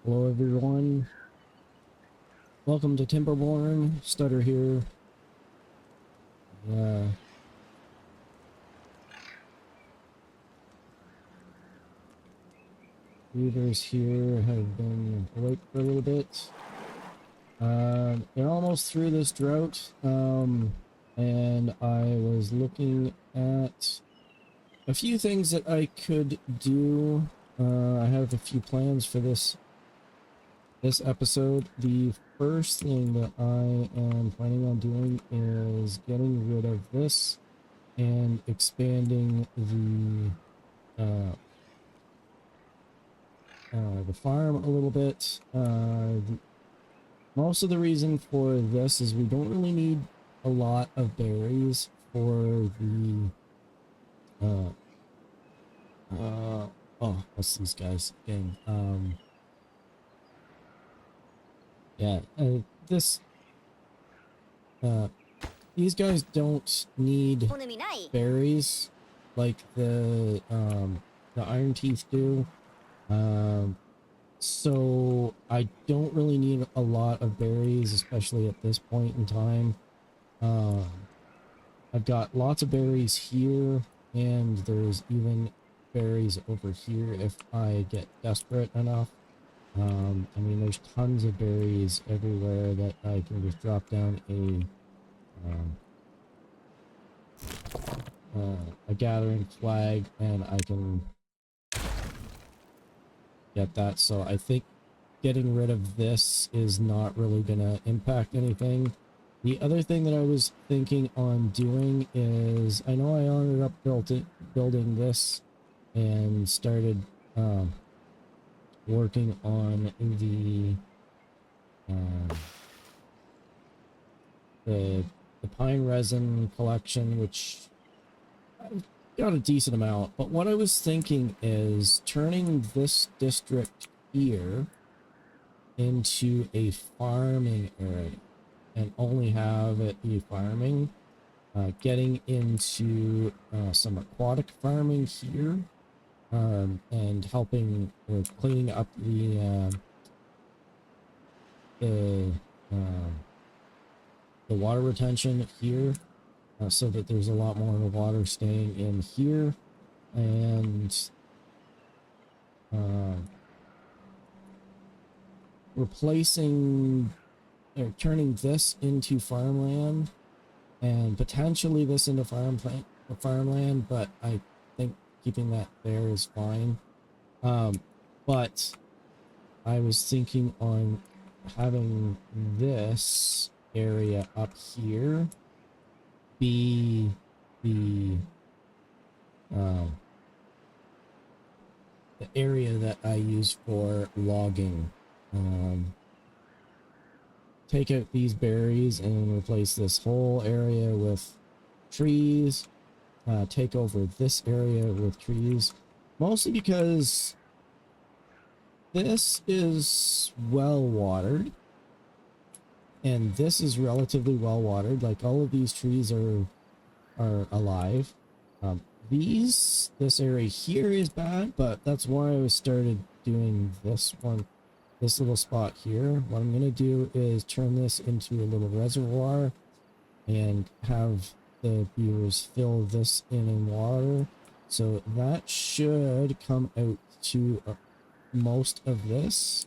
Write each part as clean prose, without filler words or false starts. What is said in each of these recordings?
Hello everyone, welcome to Timberborn. Stutter here. Uh, Readers here have been awake for a little bit. They're almost through this drought, and I was looking at a few things that I could do. I have a few plans for this episode. The first thing that I am planning on doing is getting rid of this and expanding the farm a little bit. Most of the reason for this is we don't really need a lot of berries for the oh, what's these guys getting? Yeah, this these guys don't need berries like the iron teeth do. So I don't really need a lot of berries, especially at this point in time. I've got lots of berries here, and there's even berries over here if I get desperate enough. I mean, there's tons of berries everywhere that I can just drop down a gathering flag and I can get that. So I think getting rid of this is not really gonna impact anything. The other thing that I was thinking on doing is, I know I ended up building this and started working on the pine resin collection, which I've got a decent amount. But what I was thinking is turning this district here into a farming area and only have it be farming, getting into some aquatic farming here, and helping with cleaning up the water retention here, so that there's a lot more water staying in here, and replacing or turning this into farmland and potentially this into farmland, but I think keeping that there is fine. But I was thinking on having this area up here be the area that I use for logging. Take out these berries and replace this whole area with trees. Take over this area with trees, mostly because this is well watered and this is relatively well watered. Like, all of these trees are alive. This area here is bad, but that's why I started doing this little spot here. What I'm going to do is turn this into a little reservoir and have the viewers fill this in water. So that should come out to most of this.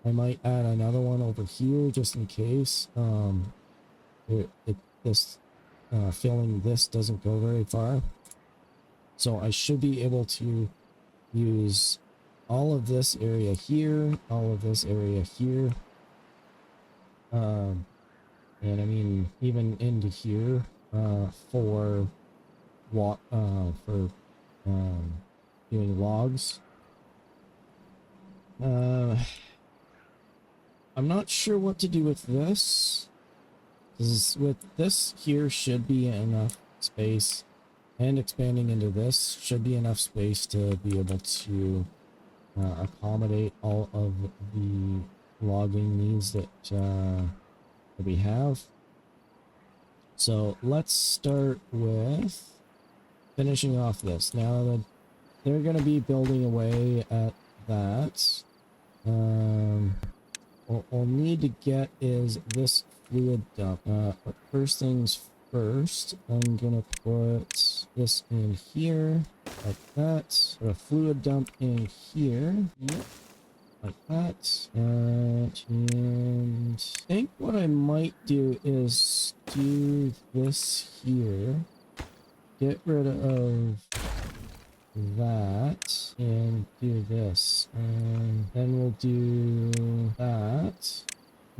I might add another one over here just in case. Filling this doesn't go very far. So I should be able to use all of this area here, all of this area here, and I mean even into here, for doing logs. I'm not sure what to do with this, because with this here should be enough space, and expanding into this should be enough space to be able to accommodate all of the logging needs that we have. So let's start with finishing off this. Now that they're going to be building away at that, What we'll need to get is this fluid dump. But first things first, I'm gonna put this in here, like that. Put a fluid dump in here. Yep. Like that. And I think what I might do is do this here. Get rid of that and do this, and then we'll do that.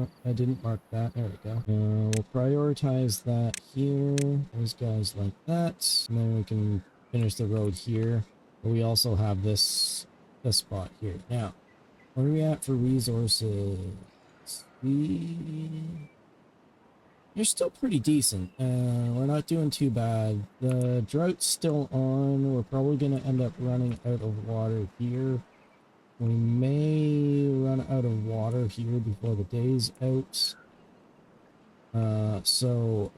Oh, I didn't mark that. There we go. We'll prioritize that here. Those guys like that, and then we can finish the road here. But we also have this spot here. Now, where are we at for resources? You're still pretty decent. We're not doing too bad. The drought's still on. We're probably going to end up running out of water here. We may run out of water here before the day's out. So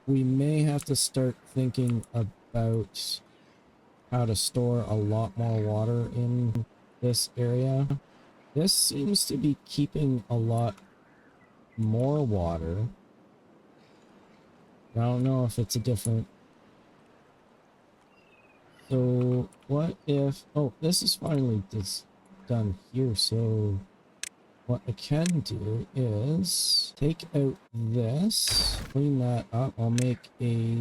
we may have to start thinking about how to store a lot more water in this area. This seems to be keeping a lot more water. I don't know if it's a different... So, what if... Oh, this is finally done here, so... What I can do is... Take out this, clean that up. I'll make a...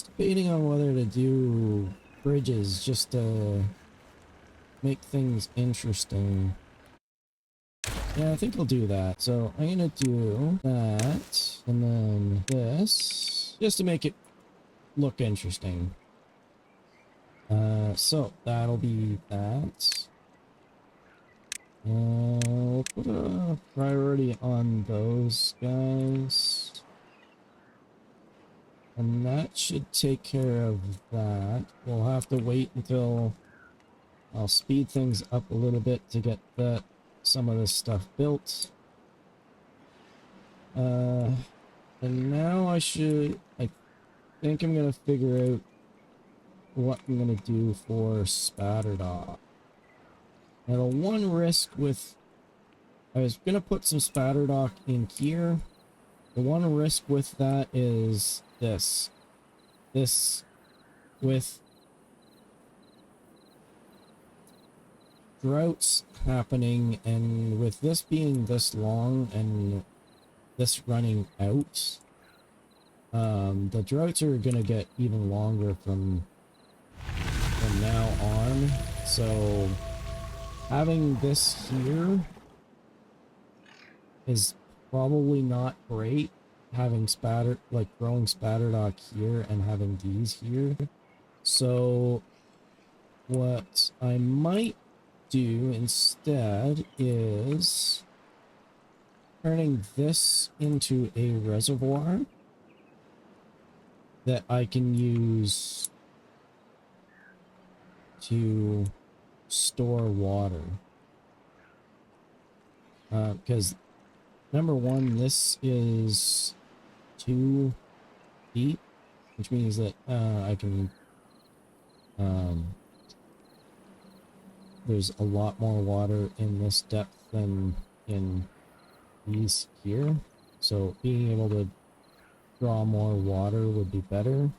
debating on whether to do bridges, just to make things interesting. Yeah, I think I'll do that. So I'm gonna do that, and then this, just to make it look interesting. So that'll be that. We'll put a priority on those guys. And that should take care of that. We'll have to wait until I'll speed things up a little bit to get some of this stuff built. And now I think I'm gonna figure out what I'm gonna do for spattered off. Now the one risk with... I was gonna put some spattered off in here. The one risk with that is this. This with droughts happening, and with this being this long and this running out, the droughts are gonna get even longer from now on. So having this here is probably not great. Having growing spatterdock here and having these here. So what I might do instead is turning this into a reservoir that I can use to store water. Because number one, this is 2 deep, which means that I can there's a lot more water in this depth than in these here. So being able to draw more water would be better.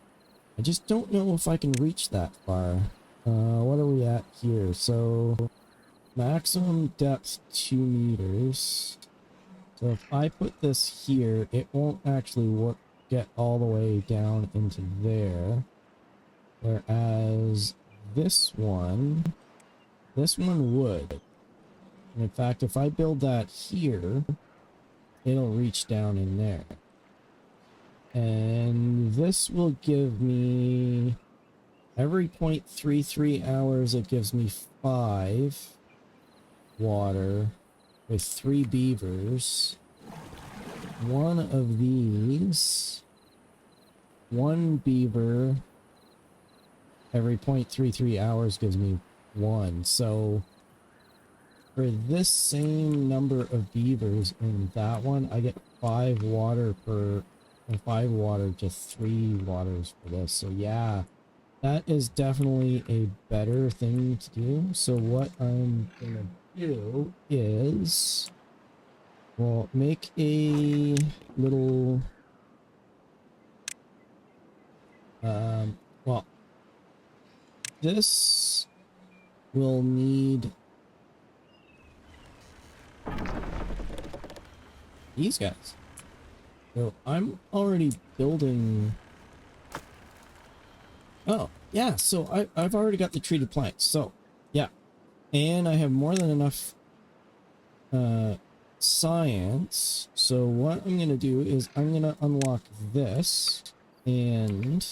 I just don't know if I can reach that far. What are we at here? So maximum depth 2 meters. So if I put this here, it won't actually get all the way down into there. Whereas this one would. And in fact, if I build that here, it'll reach down in there. And this will give me, every 0.33 hours, it gives me 5 water with 3 beavers. One of these, 1 beaver every 0.33 hours gives me 1. So for this same number of beavers in that one, I get 5 water to 3 waters for this. So yeah, that is definitely a better thing to do. So what I'm gonna do is we'll make a little well, this will need these guys. So I'm already building. Oh, yeah, so I've already got the treated planks. So, yeah. And I have more than enough science. So what I'm going to do is I'm going to unlock this and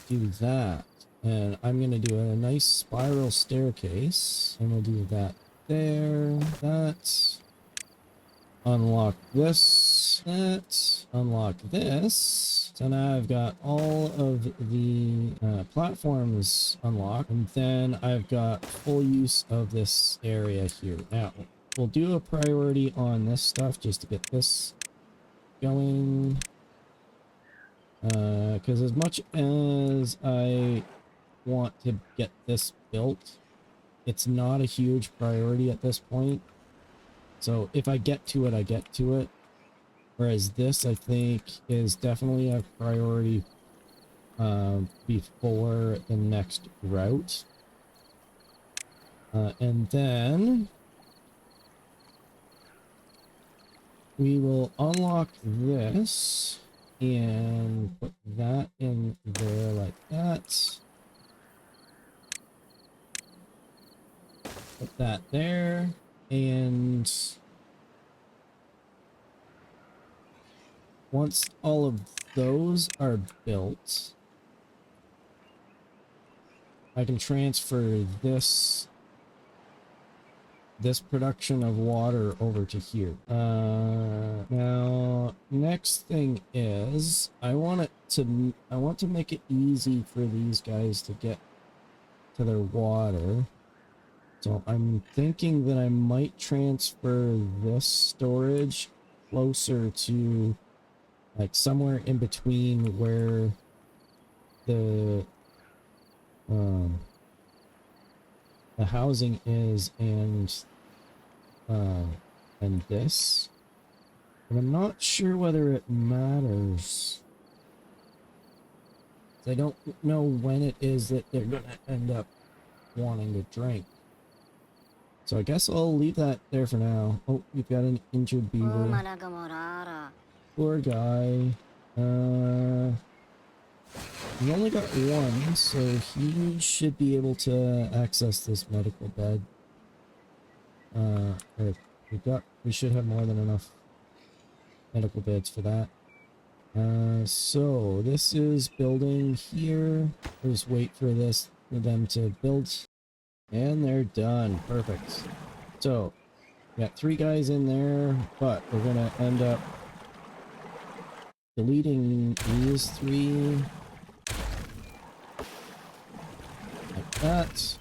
do that. And I'm going to do a nice spiral staircase. And we'll do that there. That. Unlock this. That. Unlock this. So now I've got all of the platforms unlocked. And then I've got full use of this area here. Now, we'll do a priority on this stuff just to get this going. Because as much as I want to get this built, it's not a huge priority at this point. So if I get to it, I get to it. Whereas this, I think, is definitely a priority before the next route. And then we will unlock this and put that in there like that. Put that there. And once all of those are built, I can transfer this production of water over to here. Now, next thing is I want to make it easy for these guys to get to their water. So I'm thinking that I might transfer this storage closer to like somewhere in between where the housing is and this. But I'm not sure whether it matters. I don't know when it is that they're gonna end up wanting to drink. So I guess I'll leave that there for now. Oh, we've got an injured beaver. Poor guy. We only got one, so he should be able to access this medical bed. We should have more than enough medical beds for that. So this is building here. We'll just wait for them to build. And they're done. Perfect. So, got 3 guys in there, but we're gonna end up deleting these 3. Like that.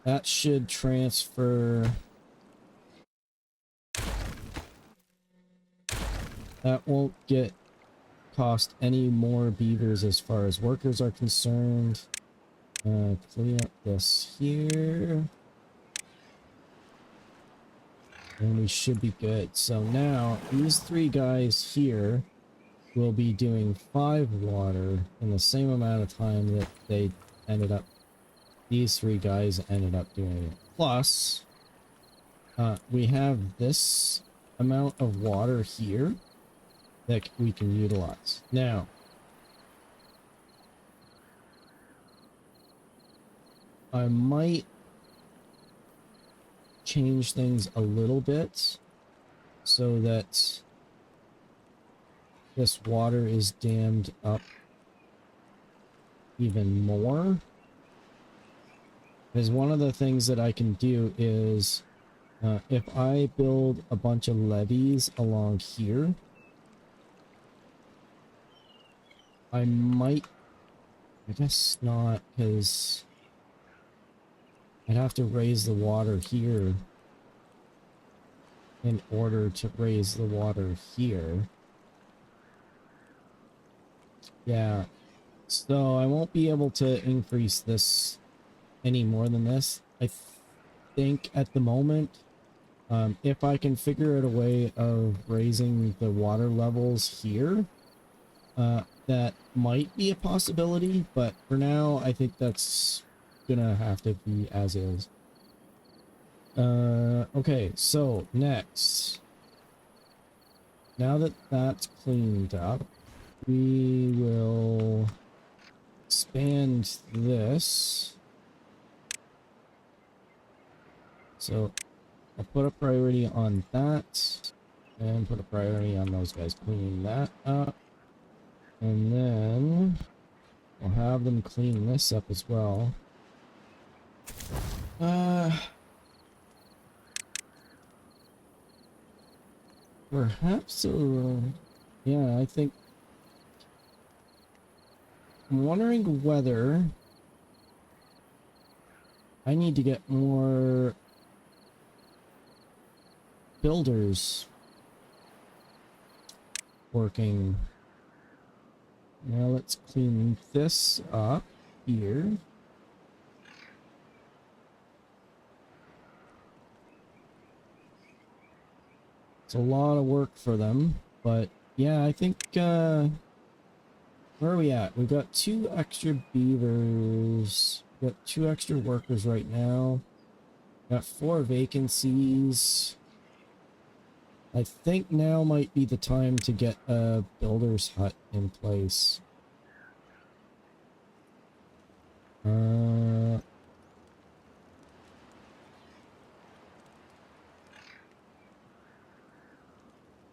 That should transfer. That won't cost any more beavers as far as workers are concerned. Clean up this here. And we should be good. So now, these 3 guys here will be doing 5 water in the same amount of time that these 3 guys ended up doing it. Plus, we have this amount of water here that we can utilize. Now, I might change things a little bit so that this water is dammed up even more. Because one of the things that I can do is if I build a bunch of levees along here, I guess not, because I'd have to raise the water here in order to raise the water here. Yeah, so I won't be able to increase this any more than this. I think at the moment, if I can figure out a way of raising the water levels here, that might be a possibility, but for now, I think that's gonna have to be as is. Okay, so next, now that that's cleaned up, we will expand this. So I'll put a priority on that and put a priority on those guys cleaning that up. And then I'll have them clean this up as well. Perhaps, yeah, I think I'm wondering whether I need to get more builders working. Now let's clean this up here. It's a lot of work for them, but yeah, I think, where are we at? We've got 2 extra beavers. We've got 2 extra workers right now. Got 4 vacancies. I think now might be the time to get a builder's hut in place.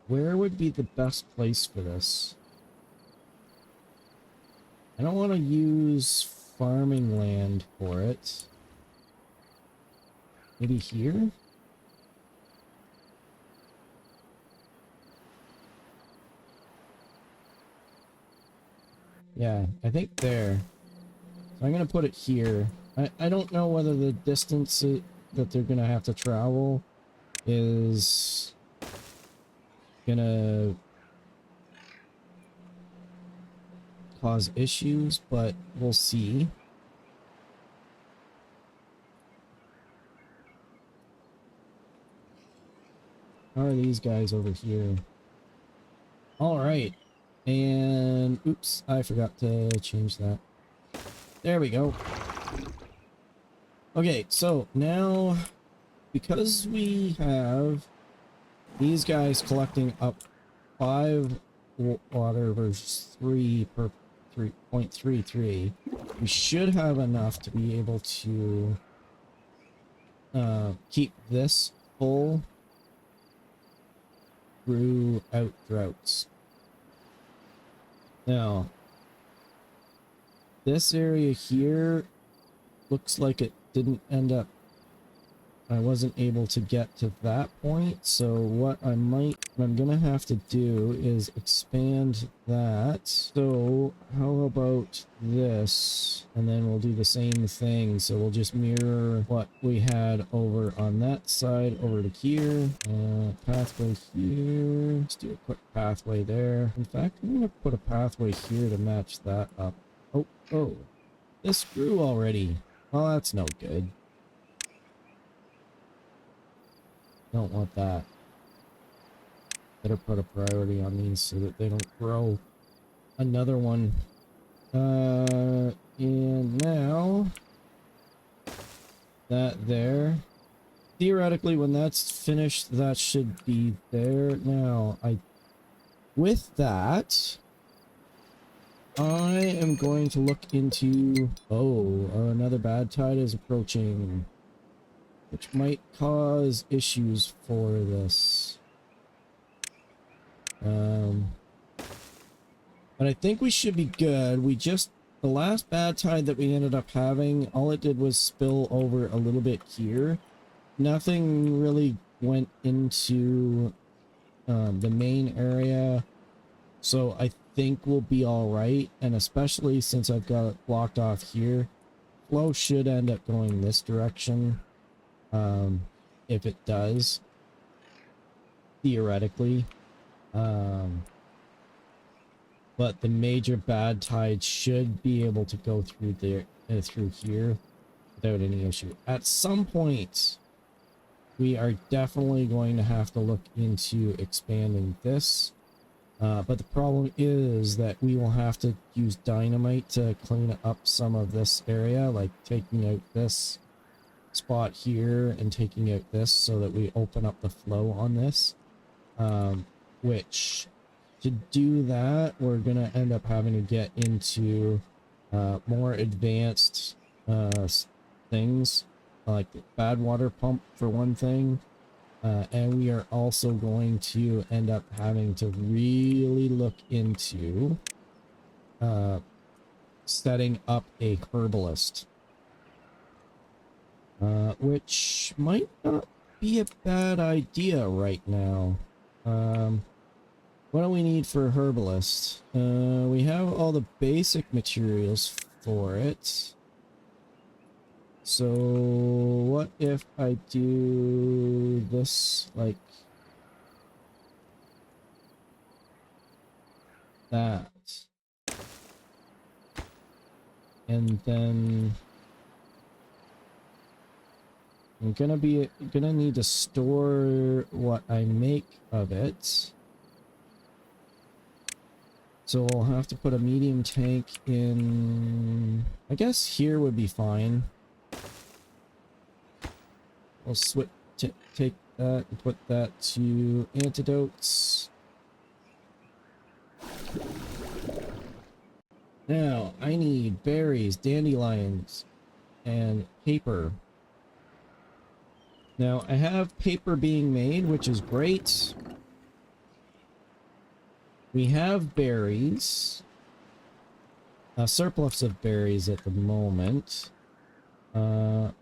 Where would be the best place for this? I don't want to use farming land for it. Maybe here? Yeah, I think there. So I'm going to put it here. I don't know whether the distance that they're going to have to travel is going to cause issues, but we'll see. How are these guys over here? All right. And oops, I forgot to change that. There we go. Okay, so now because we have these guys collecting up 5 water versus 3 per 3.33, we should have enough to be able to keep this full throughout droughts. Now, this area here looks like it didn't end up, I wasn't able to get to that point, so what I'm gonna have to do is expand that. So how about this? And then we'll do the same thing. So we'll just mirror what we had over on that side over to here. Pathway here. Let's do a quick pathway there. In fact, I'm gonna put a pathway here to match that up. Oh, this grew already. Well, that's no good. Don't want that. Better put a priority on these so that they don't grow. Another one. And now that there. Theoretically, when that's finished, that should be there. Now, with that, I am going to look into, another bad tide is approaching, which might cause issues for this. But I think we should be good. The last bad tide that we ended up having, all it did was spill over a little bit here. Nothing really went into the main area. So I think we'll be all right. And especially since I've got it blocked off here, flow should end up going this direction. If it does, theoretically. But the major bad tide should be able to go through there, through here. without any issue. At some point, we are definitely going to have to look into expanding this. But the problem is that we will have to use dynamite to clean up some of this area, like taking out this spot here and taking out this so that we open up the flow on this. Which, to do that, we're going to end up having to get into more advanced things, like the bad water pump for one thing. And we are also going to end up having to really look into setting up a herbalist. Which might not be a bad idea right now. What do we need for a herbalist? We have all the basic materials for it. So what if I do this like that? And then I'm gonna need to store what I make of it. So I'll have to put a medium tank in, I guess here would be fine. I'll take that and put that to antidotes. Now, I need berries, dandelions, and paper. Now, I have paper being made, which is great. We have berries. A surplus of berries at the moment.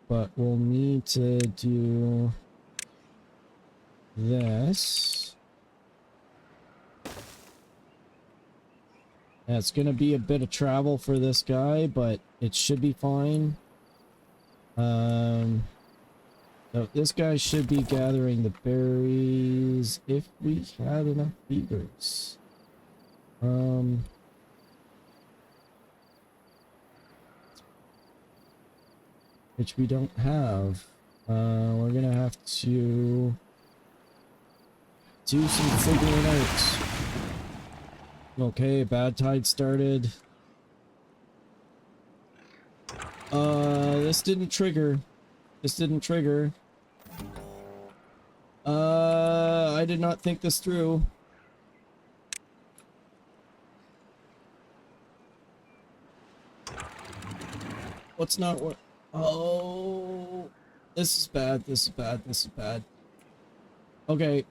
But we'll need to do this. Yeah, it's gonna be a bit of travel for this guy, but it should be fine. So this guy should be gathering the berries if we had enough beavers. Which we don't have. We're gonna have to do some figuring out. Okay, bad tide started. This didn't trigger. This didn't trigger. I did not think this through. What's not what? Oh, this is bad. This is bad. This is bad. Okay.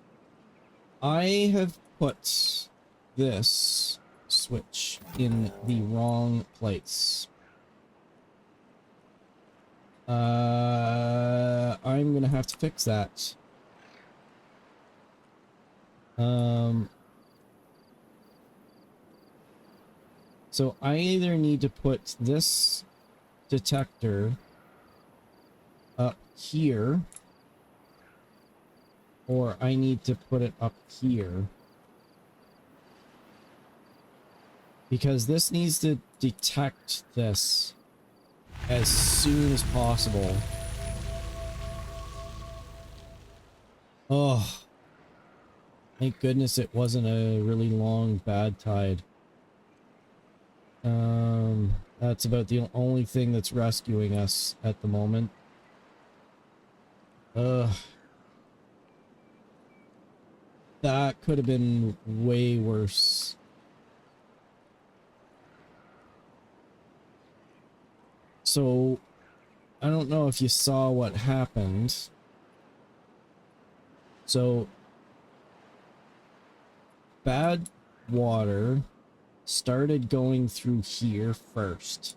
I have put this switch in the wrong place. I'm gonna have to fix that. So I either need to put this detector up here, or I need to put it up here. Because this needs to detect this as soon as possible. Oh, thank goodness it wasn't a really long bad tide. That's about the only thing that's rescuing us at the moment. That could have been way worse. So, I don't know if you saw what happened. So, bad water started going through here first.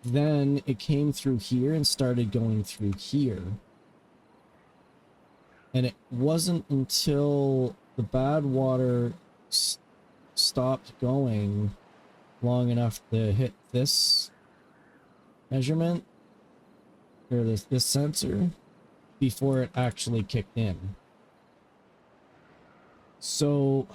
Then it came through here and started going through here. And it wasn't until the bad water stopped going long enough to hit this measurement, or this sensor, before it actually kicked in. So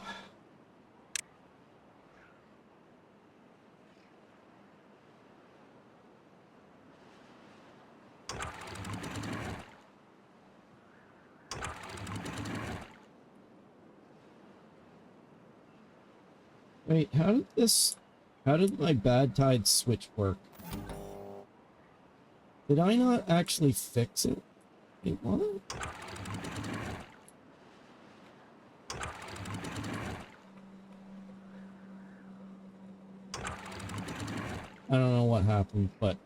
Wait, how did my bad tide switch work? Did I not actually fix it? Wait, what? I don't know what happened, but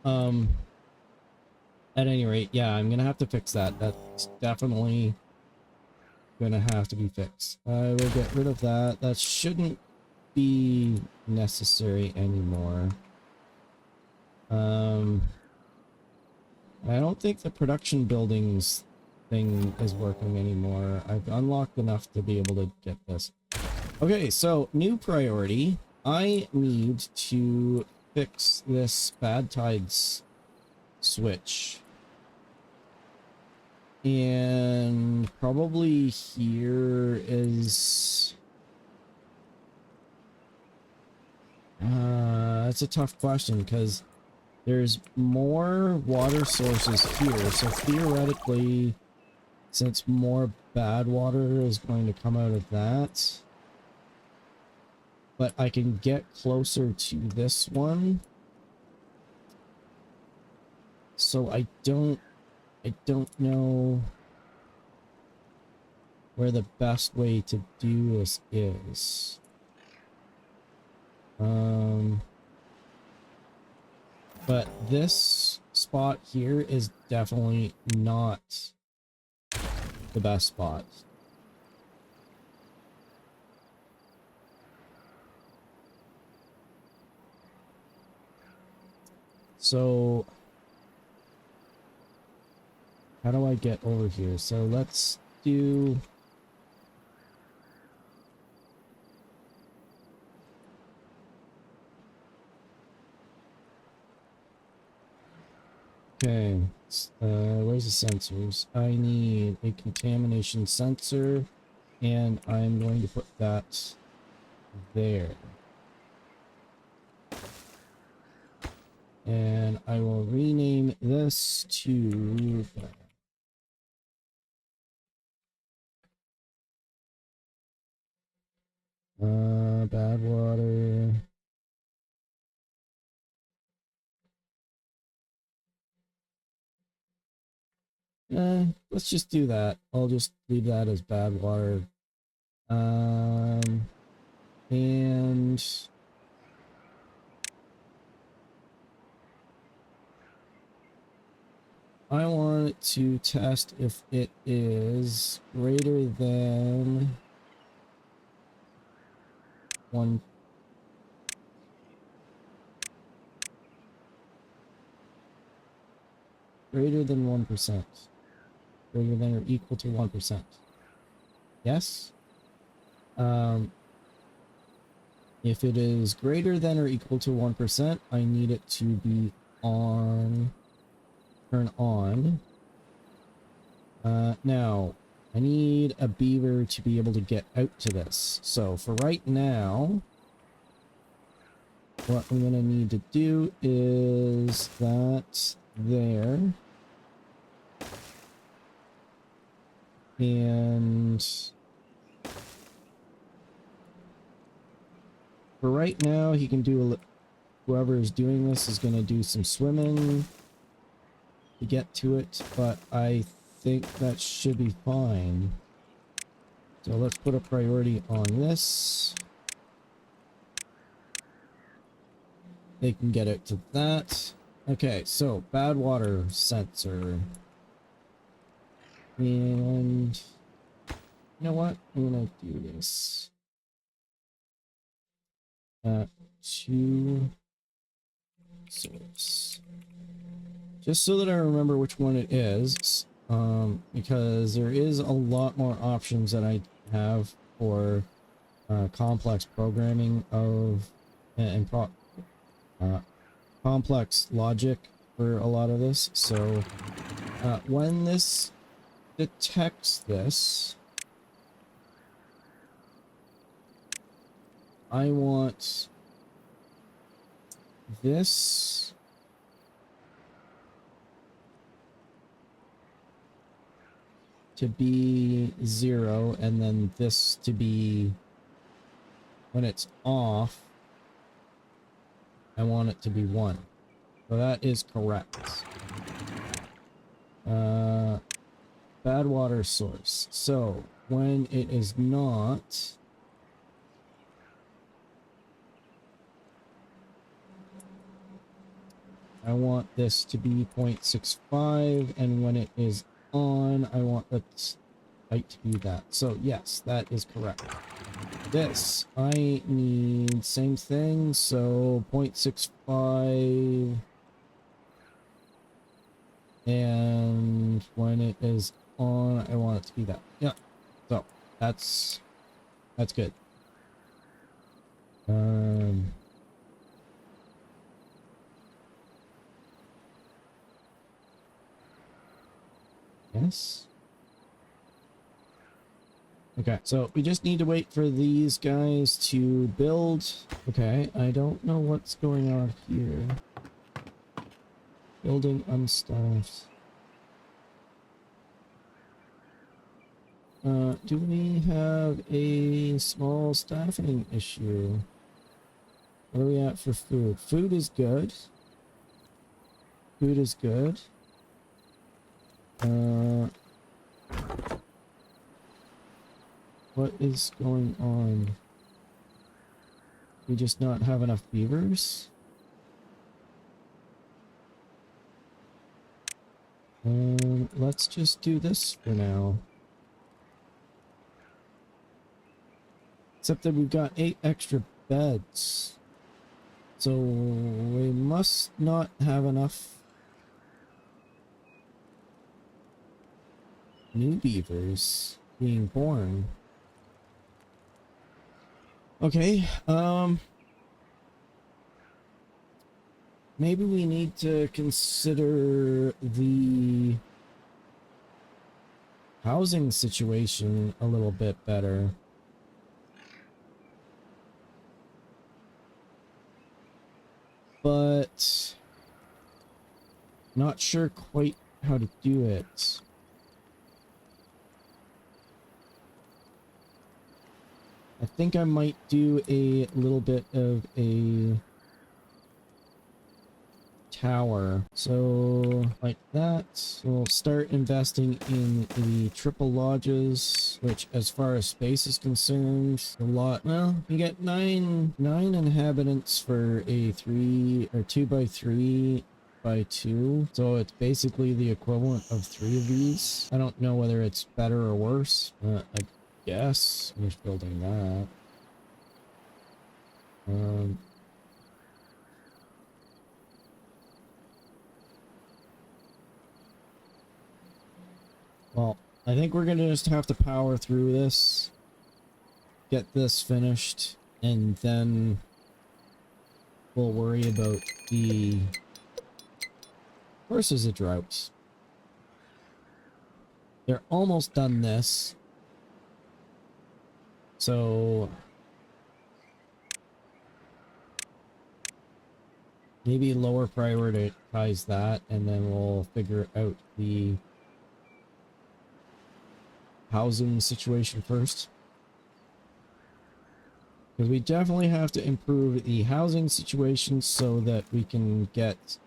at any rate, yeah, I'm gonna have to fix that. That's definitely gonna have to be fixed. I will get rid of that. That shouldn't be necessary anymore. I don't think the production buildings thing is working anymore. I've unlocked enough to be able to get this. Okay, so new priority. I need to fix this bad tides switch. And probably here is... that's a tough question because there's more water sources here. So theoretically, since more bad water is going to come out of that, but I can get closer to this one. So I don't know where the best way to do this is. But this spot here is definitely not the best spot. So how do I get over here? So let's do... Okay, where's the sensors? I need a contamination sensor, and I'm going to put that there. And I will rename this to... bad water. Let's just do that. I'll just leave that as bad water. And I want to test if it is greater than one. Greater than 1%. Greater than or equal to 1%. Yes? If it is greater than or equal to 1%, I need it to be on, turn on. Now, I need a beaver to be able to get out to this. So for right now, what I'm gonna need to do is that there. And for right now, he can do whoever is doing this is going to do some swimming to get to it, but I think that should be fine. So let's put a priority on this. They can get it to that. Okay, so bad water sensor. And you know what? I'm gonna do this. 2 source. Just so that I remember which one it is, because there is a lot more options that I have for complex programming of and complex logic for a lot of this. So when this detects this, I want this to be 0 and then this to be when it's off, I want it to be 1. So that is correct. Bad water source. So when it is not, I want this to be 0.65, and when it is on, I want the height to be that. So yes, that is correct. This, I need same thing, so 0.65, and when it is on, I want it to be that. Yeah, so that's good. Yes. Okay, so we just need to wait for these guys to build. Okay, I don't know what's going on here. Building unstaffed. Do we have a small staffing issue? What are we at for food? Food is good. Food is good. What is going on? We just not have enough beavers? Let's just do this for now. Except that we've got 8 extra beds. So we must not have enough new beavers being born. Okay, maybe we need to consider the housing situation a little bit better. But not sure quite how to do it. I think I might do a little bit of a tower. So like that. We'll start investing in the triple lodges, which as far as space is concerned, a lot. Well, you get nine inhabitants for a 3 or 2x3 by 2, so it's basically the equivalent of 3 of these. I don't know whether it's better or worse. I guess I'm just building that. Well, I think we're gonna just have to power through this, get this finished, and then we'll worry about the horses of drought. They're almost done this. So maybe lower prioritize that, and then we'll figure out the housing situation first. Because we definitely have to improve the housing situation so that we can get...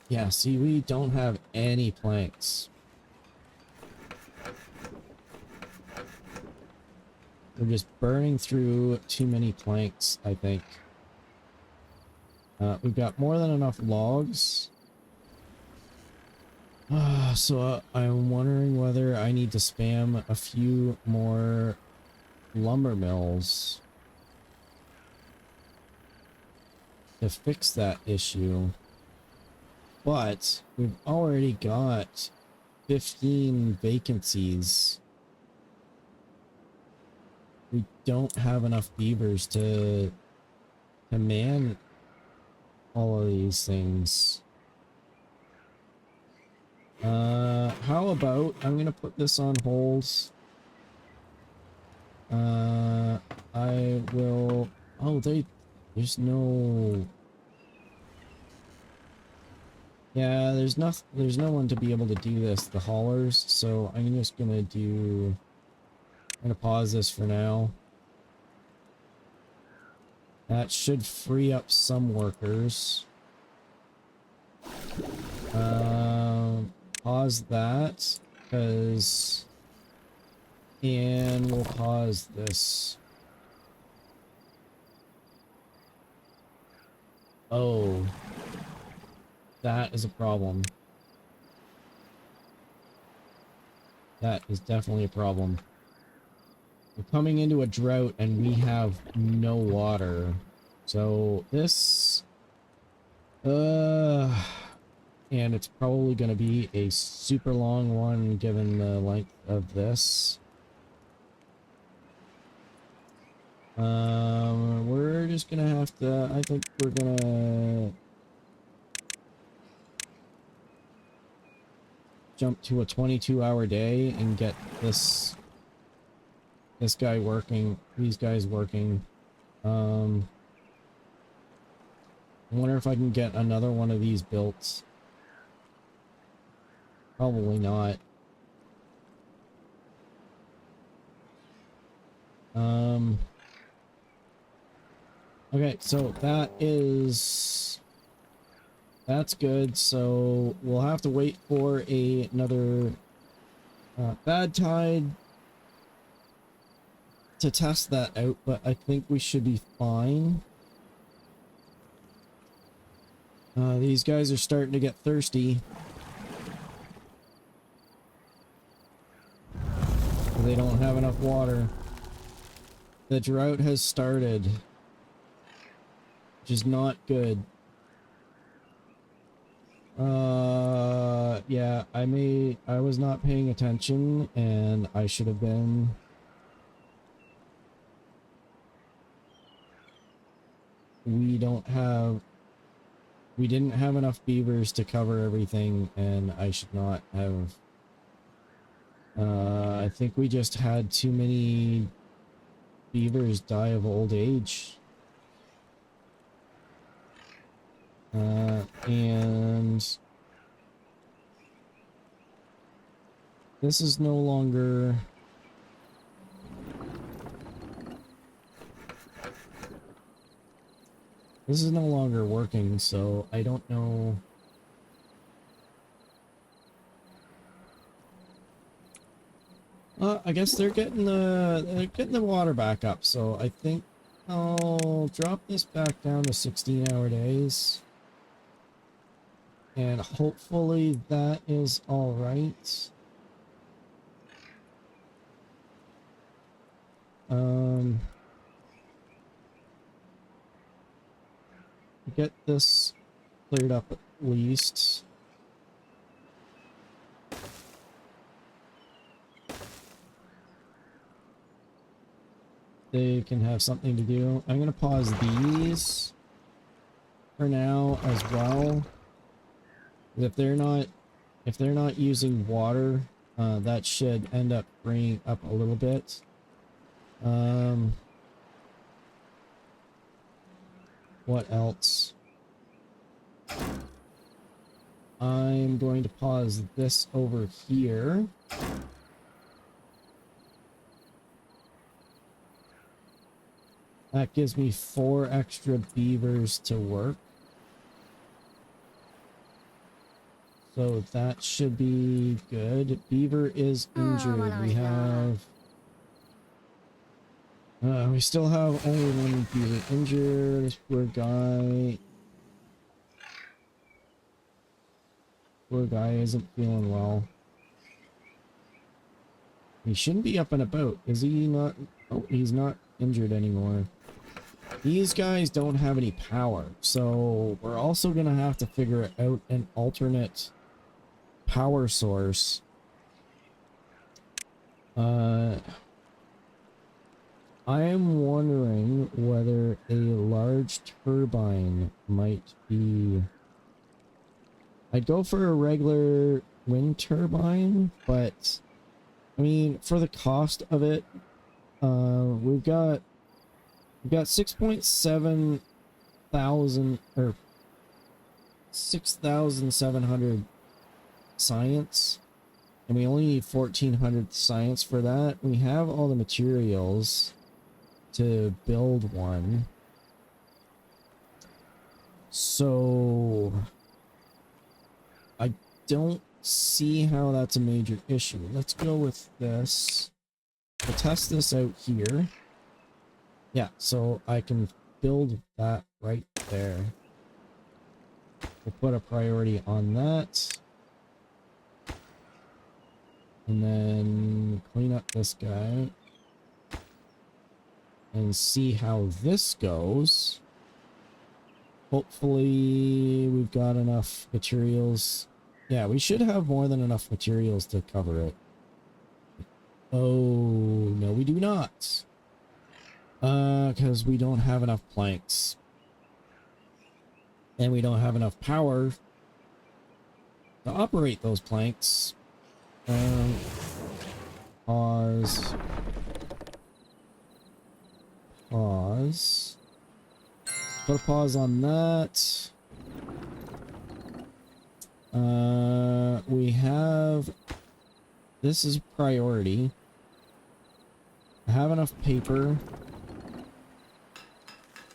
Yeah, see, we don't have any planks. We're just burning through too many planks, I think. We've got more than enough logs. So I'm wondering whether I need to spam a few more lumber mills to fix that issue. But we've already got 15 vacancies. We don't have enough beavers to man all of these things. How about I'm gonna put this on hold. I will... Oh, there's no... Yeah, there's no one to be able to do this, the haulers, so I'm just gonna pause this for now. That should free up some workers. Pause that, because... And we'll pause this. Oh. That is a problem. That is definitely a problem. We're coming into a drought and we have no water. So this... And it's probably going to be a super long one given the length of this. We're just going to have to... I think we're going to... jump to a 22-hour day and get this guy working, these guys working. I wonder if I can get another one of these built. Probably not. Okay, so that's good. So we'll have to wait for another bad tide to test that out, but I think we should be fine. These guys are starting to get thirsty. They don't have enough water. The drought has started, which is not good. Yeah, I was not paying attention, and I should have been. We didn't have enough beavers to cover everything, and I should not have. I think we just had too many beavers die of old age. And this is no longer... This is no longer working, so I don't know... I guess they're getting the water back up, so I think I'll drop this back down to 16-hour days. And hopefully that is all right. Get this cleared up at least. They can have something to do. I'm gonna pause these for now as well. If they're not using water, that should end up bringing up a little bit. What else? I'm going to pause this over here. That gives me 4 extra beavers to work. So that should be good. Beaver is injured. We still have only 1 beaver injured. This poor guy. Poor guy isn't feeling well. He shouldn't be up and about. Is he not? Oh, he's not injured anymore. These guys don't have any power, so we're also gonna have to figure out an alternate power source. I am wondering whether a large turbine might be... I'd go for a regular wind turbine, but I mean, for the cost of it, we've got 6.7 thousand or 6,700 science, and we only need 1,400 science for that. We have all the materials to build one. So I don't see how that's a major issue. Let's go with this. We'll test this out here. Yeah, so I can build that right there. We'll put a priority on that. And then clean up this guy. And see how this goes. Hopefully we've got enough materials. Yeah, we should have more than enough materials to cover it. Oh, no we do not. Because we don't have enough planks. And we don't have enough power to operate those planks. Pause. Pause. Put a pause on that. We have... This is priority. I have enough paper.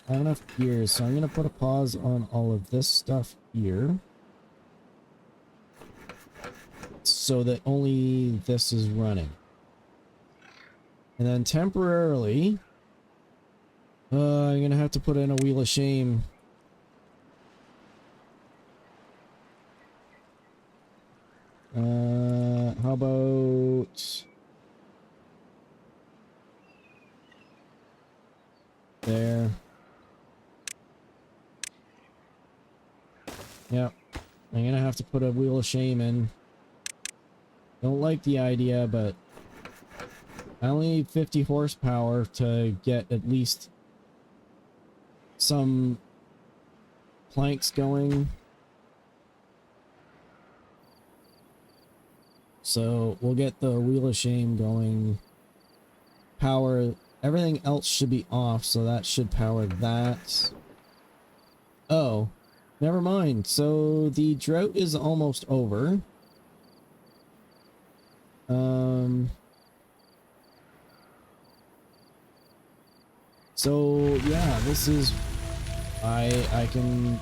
I have enough gears, so I'm going to put a pause on all of this stuff here. So that only this is running. And then temporarily... I'm going to have to put in a wheel of shame. How about... There. Yep. I'm gonna have to put a wheel of shame in. Don't like the idea, but I only need 50 horsepower to get at least some planks going. So we'll get the wheel of shame going. Power, everything else should be off, so that should power that. Oh, never mind. So the drought is almost over. So yeah, this is... I can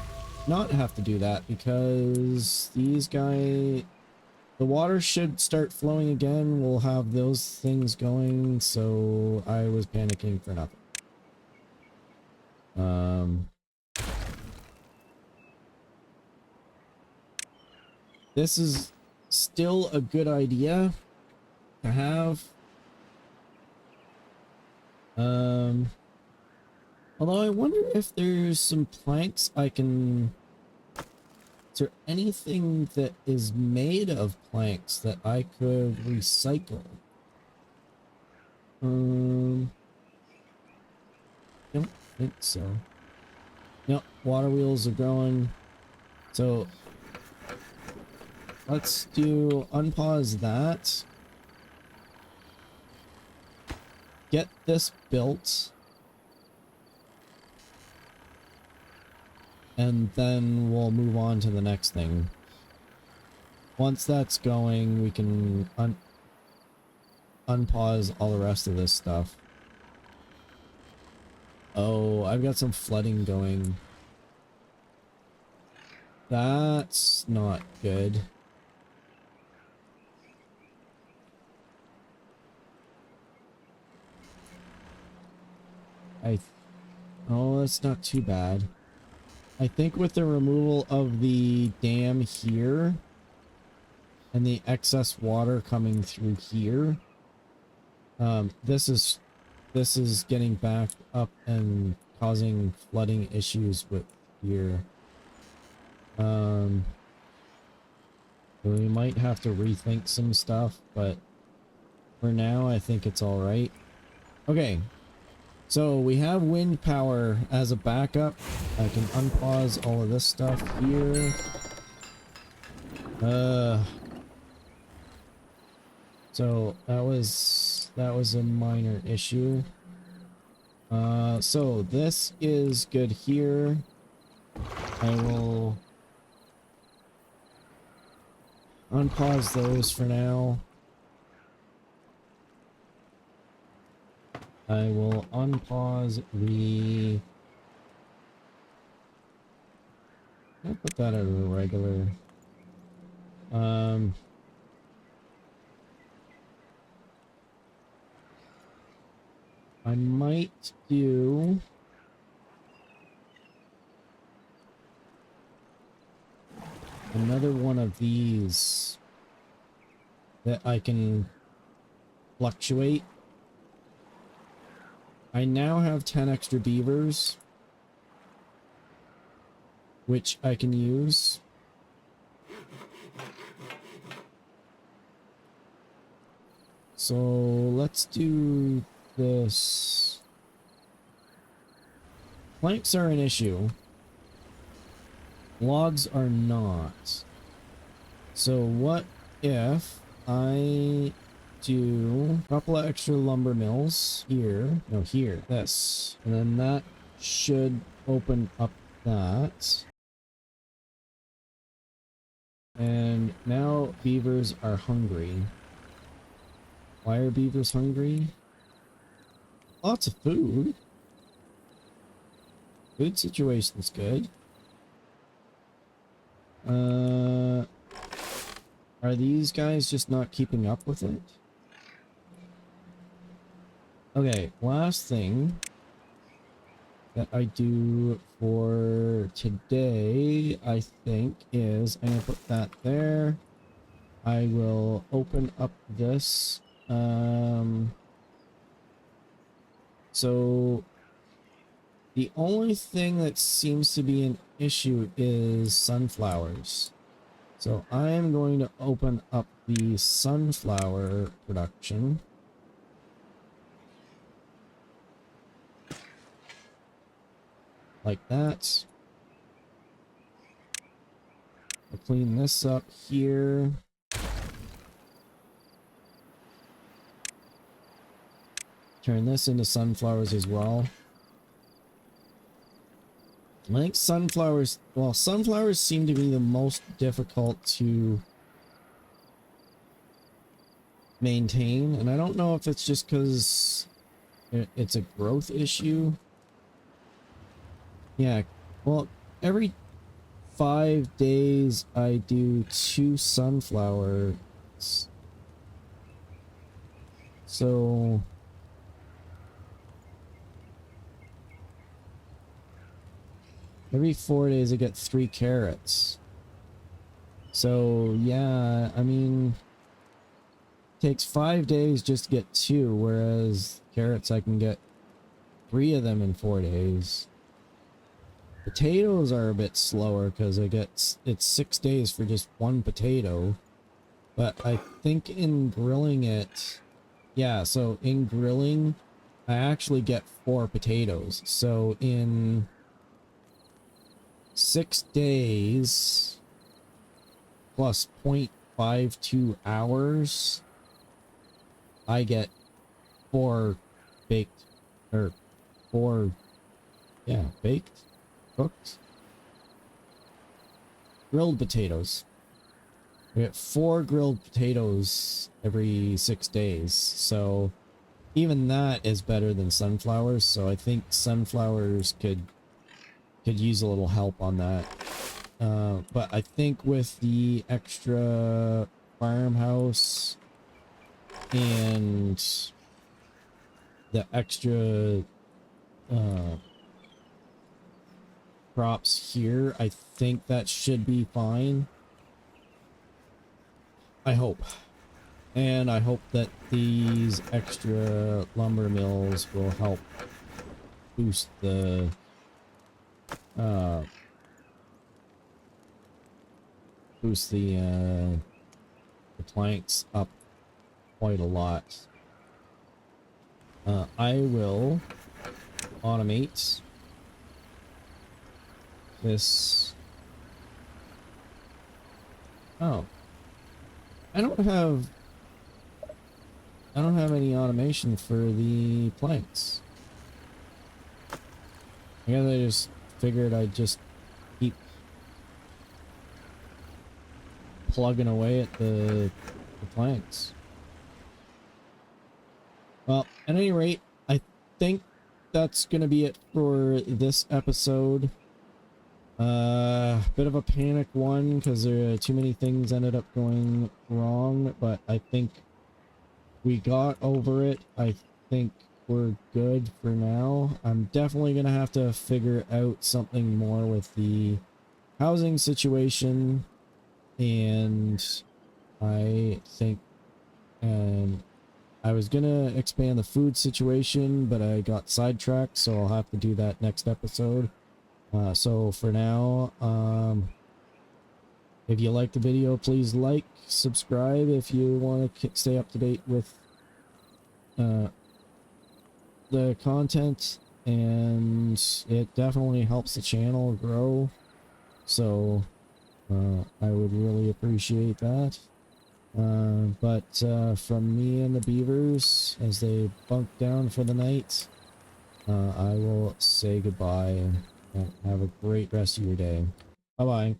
not have to do that because these guys... The water should start flowing again. We'll have those things going, so I was panicking for nothing. This is still a good idea to have. Although I wonder if there's some planks I can... Is there anything that is made of planks that I could recycle? Don't think so. Yep, water wheels are growing. So let's do unpause that. Get this built. And then we'll move on to the next thing. Once that's going, we can unpause all the rest of this stuff. Oh, I've got some flooding going. That's not good. Oh, that's not too bad. I think with the removal of the dam here and the excess water coming through here, this is getting back up and causing flooding issues with here. We might have to rethink some stuff, but for now I think it's all right. Okay. So we have wind power as a backup. I can unpause all of this stuff here. So that was a minor issue. So this is good here. I will unpause those for now. I will unpause the put that at a regular. I might do another one of these that I can fluctuate. I now have 10 extra beavers, which I can use. So let's do this. Planks are an issue. Logs are not. So what if I do a couple of extra lumber mills here? No, here. This. And then that should open up that. And now beavers are hungry. Why are beavers hungry? Lots of food. Food situation's good. Are these guys just not keeping up with it? Okay, last thing that I do for today, I think, is I'm gonna put that there. I will open up this. So the only thing that seems to be an issue is sunflowers. So I am going to open up the sunflower production. Like that. I'll clean this up here. Turn this into sunflowers as well. I think sunflowers, well, sunflowers seem to be the most difficult to maintain, and I don't know if it's just because it's a growth issue. Yeah, well, every 5 days I do 2 sunflowers. So every 4 days I get 3 carrots. So yeah, I mean, it takes 5 days just to get 2, whereas carrots I can get 3 of them in 4 days. Potatoes are a bit slower because it's 6 days for just 1 potato. But I think in grilling it, yeah, so in grilling, I actually get 4 potatoes. So in 6 days plus 0.52 hours, I get 4 baked, or 4, yeah, baked, cooked, grilled potatoes. I get 4 grilled potatoes every 6 days. So even that is better than sunflowers. So I think sunflowers could use a little help on that. But I think with the extra farmhouse and the extra crops here, I think that should be fine. I hope. And I hope that these extra lumber mills will help boost the planks up quite a lot. I will automate this. Oh, I don't have any automation for the planks. I guess I just figured I'd just keep plugging away at the planks. Well, at any rate, I think that's going to be it for this episode. Bit of a panic one because there too many things ended up going wrong, but I think we got over it. I think we're good for now. I'm definitely gonna have to figure out something more with the housing situation, and I think I was gonna expand the food situation, but I got sidetracked, so I'll have to do that next episode. So for now, if you like the video, please like, subscribe if you want to stay up to date with uh, the content, and it definitely helps the channel grow. So I would really appreciate that. But from me and the beavers, as they bunk down for the night, I will say goodbye and have a great rest of your day. Bye-bye.